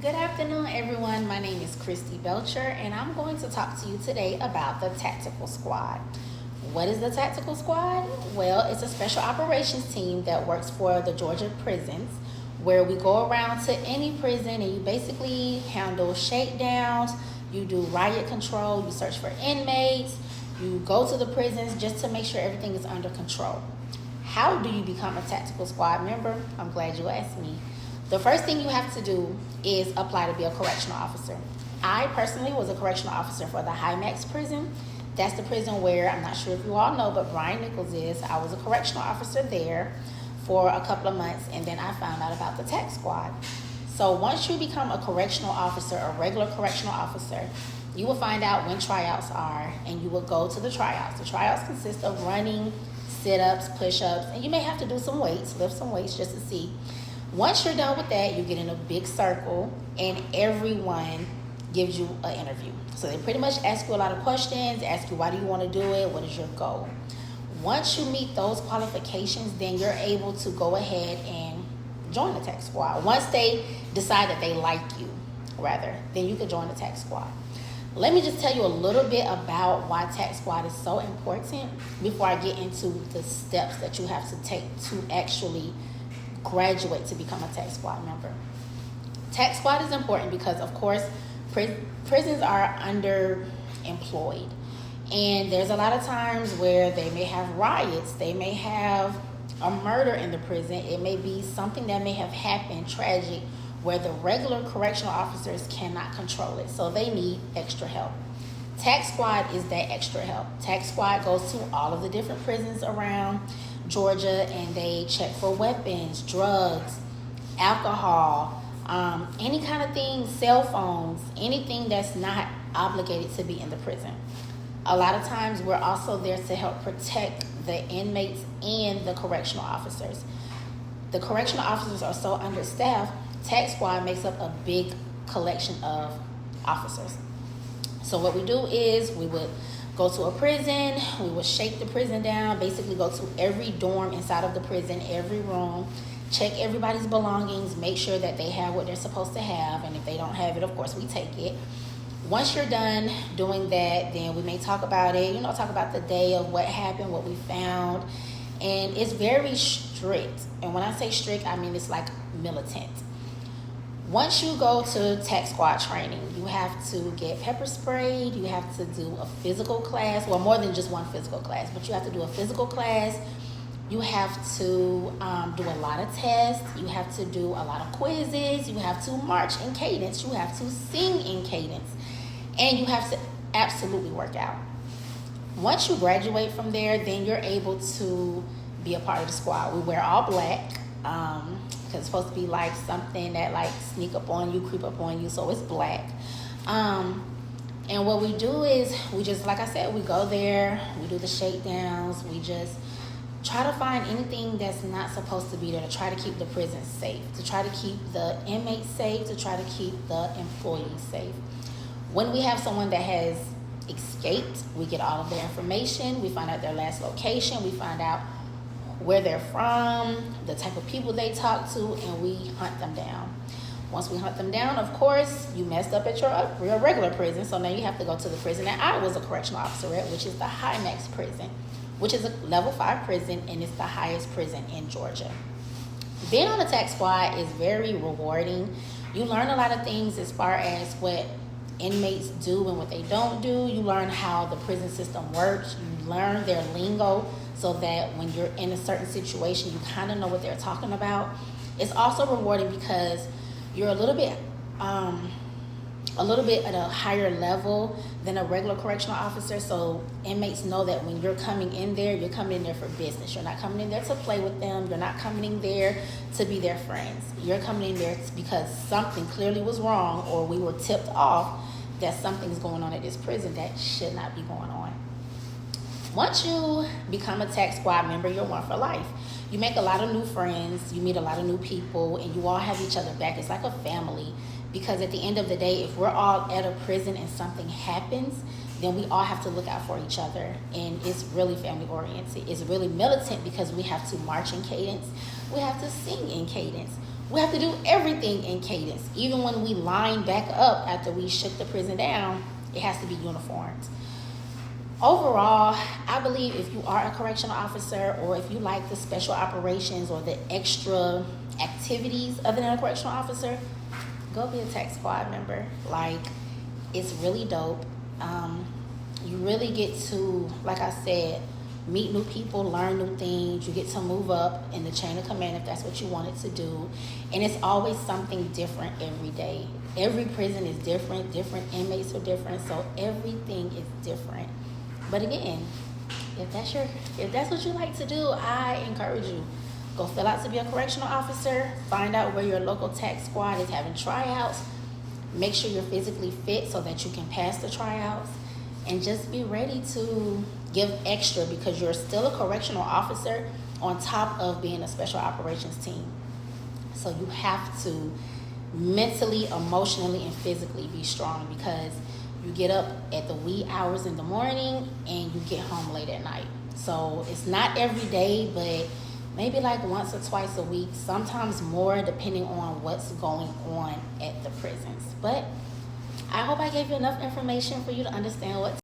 Good afternoon, everyone. My name is Christy Belcher, and I'm going to talk to you today about the Tactical Squad. What is the Tactical Squad? Well, it's a special operations team that works for the Georgia prisons, where we go around to any prison and you basically handle shakedowns, you do riot control, you search for inmates, you go to the prisons just to make sure everything is under control. How do you become a Tactical Squad member? I'm glad you asked me. The first thing you have to do is apply to be a correctional officer. I personally was a correctional officer for the High Max prison. That's the prison where, I'm not sure if you all know, but Brian Nichols is. I was a correctional officer there for a couple of months, and then I found out about the Tact Squad. So once you become a correctional officer, a regular correctional officer, you will find out when tryouts are, and you will go to the tryouts. The tryouts consist of running, sit-ups, push-ups, and you may have to do some weights, lift some weights just to see. Once you're done with that, you get in a big circle, and everyone gives you an interview. So they pretty much ask you a lot of questions, ask you why do you want to do it, what is your goal. Once you meet those qualifications, then you're able to go ahead and join the Tact Squad. Once they decide that they like you, rather, then you can join the Tact Squad. Let me just tell you a little bit about why Tact Squad is so important before I get into the steps that you have to take to actually graduate to become a Tact Squad member. Tact Squad is important because, of course, prisons are underemployed. And there's a lot of times where they may have riots, they may have a murder in the prison, it may be something that may have happened, tragic, where the regular correctional officers cannot control it. So they need extra help. Tact Squad is that extra help. Tact Squad goes to all of the different prisons around Georgia, and they check for weapons, drugs, alcohol, any kind of thing, cell phones, anything that's not obligated to be in the prison. A lot of times we're also there to help protect the inmates and the correctional officers. The correctional officers are so understaffed, Tact Squad makes up a big collection of officers. So what we do is we would go to a prison, we would shake the prison down, basically go to every dorm inside of the prison, every room, check everybody's belongings, make sure that they have what they're supposed to have, and if they don't have it, of course, we take it. Once you're done doing that, then we may talk about it, talk about the day of what happened, what we found, and it's very strict. And when I say strict, I mean it's like militant. Once you go to Tact Squad training, you have to get pepper sprayed, you have to do a physical class, well, more than just one physical class, but you have to do a physical class, you have to do a lot of tests, you have to do a lot of quizzes, you have to march in cadence, you have to sing in cadence, and you have to absolutely work out. Once you graduate from there, then you're able to be a part of the squad. We wear all black, because it's supposed to be like something that like sneak up on you, creep up on you, so it's black. And what we do is we just, like I said, we go there, we do the shakedowns, we just try to find anything that's not supposed to be there, to try to keep the prison safe, to try to keep the inmates safe, to try to keep the employees safe. When we have someone that has escaped, we get all of their information, we find out their last location, we find out where they're from, the type of people they talk to, and we hunt them down. Once we hunt them down, of course, you messed up at your regular prison, so now you have to go to the prison that I was a correctional officer at, which is the High Max prison, which is a level 5 prison, and it's the highest prison in Georgia. Being on the Tact Squad is very rewarding. You learn a lot of things as far as what inmates do and what they don't do. You learn how the prison system works. You learn their lingo so that when you're in a certain situation, you kind of know what they're talking about. It's also rewarding because you're a little bit at a higher level than a regular correctional officer, so inmates know that when you're coming in there, you're coming in there for business. You're not coming in there to play with them. You're not coming in there to be their friends. You're coming in there because something clearly was wrong, or we were tipped off that something's going on at this prison that should not be going on. Once you become a Tact Squad member, you're one for life. You make a lot of new friends, you meet a lot of new people, and you all have each other back. It's like a family, because at the end of the day, if we're all at a prison and something happens, then we all have to look out for each other. And it's really family oriented. It's really militant because we have to march in cadence. We have to sing in cadence. We have to do everything in cadence. Even when we line back up after we shook the prison down, it has to be uniformed. Overall, I believe if you are a correctional officer, or if you like the special operations or the extra activities other than a correctional officer, go be a Tact Squad member. Like, it's really dope. You really get to, like I said, meet new people, learn new things. You get to move up in the chain of command if that's what you wanted to do. And it's always something different every day. Every prison is different, different inmates are different, so everything is different. But again, if that's what you like to do, I encourage you. Go fill out to be a correctional officer. Find out where your local Tact Squad is having tryouts. Make sure you're physically fit so that you can pass the tryouts. And just be ready to give extra, because you're still a correctional officer on top of being a special operations team. So you have to mentally, emotionally, and physically be strong, because you get up at the wee hours in the morning and you get home late at night. So it's not every day, but maybe like once or twice a week, sometimes more, depending on what's going on at the prisons. But I hope I gave you enough information for you to understand what